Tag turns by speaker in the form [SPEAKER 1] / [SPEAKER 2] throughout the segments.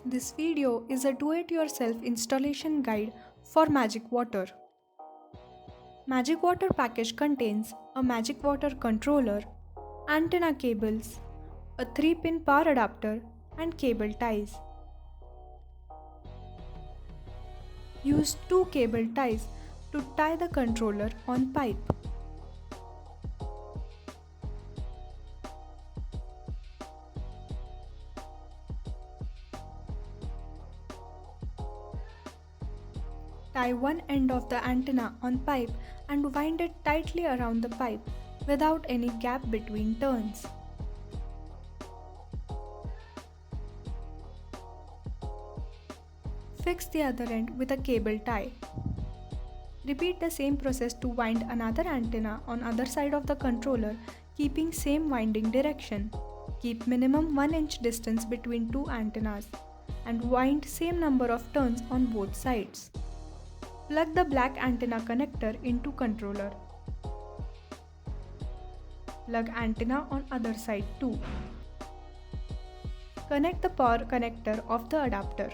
[SPEAKER 1] This video is a do-it-yourself installation guide for MagicWater. MagicWater package contains a MagicWater controller, antenna cables, a 3-pin power adapter and cable ties. Use 2 cable ties to tie the controller on pipe. Tie one end of the antenna on pipe and wind it tightly around the pipe without any gap between turns. Fix the other end with a cable tie. Repeat the same process to wind another antenna on other side of the controller, keeping same winding direction. Keep minimum 1 inch distance between two antennas and wind same number of turns on both sides. Plug the black antenna connector into controller. Plug antenna on other side too. Connect the power connector of the adapter.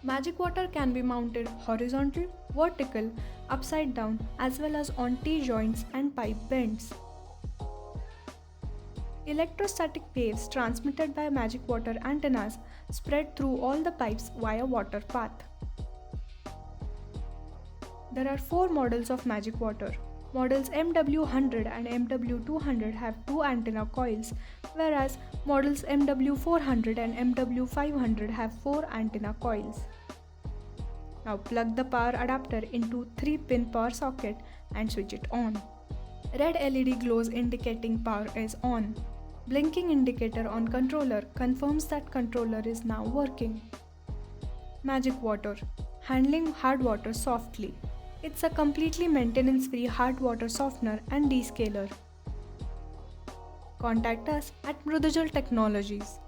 [SPEAKER 1] MagicWater can be mounted horizontal, vertical, upside down as well as on T-joints and pipe bends. Electrostatic waves transmitted by MagicWater antennas spread through all the pipes via water path. There are 4 models of MagicWater. Models MW100 and MW200 have 2 antenna coils, whereas models MW400 and MW500 have 4 antenna coils. Now plug the power adapter into 3-pin power socket and switch it on. Red LED glows indicating power is on. Blinking indicator on controller confirms that controller is now working. MagicWater, handling hard water softly. It's a completely maintenance-free hard water softener and descaler. Contact us at Mrudujal Technologies.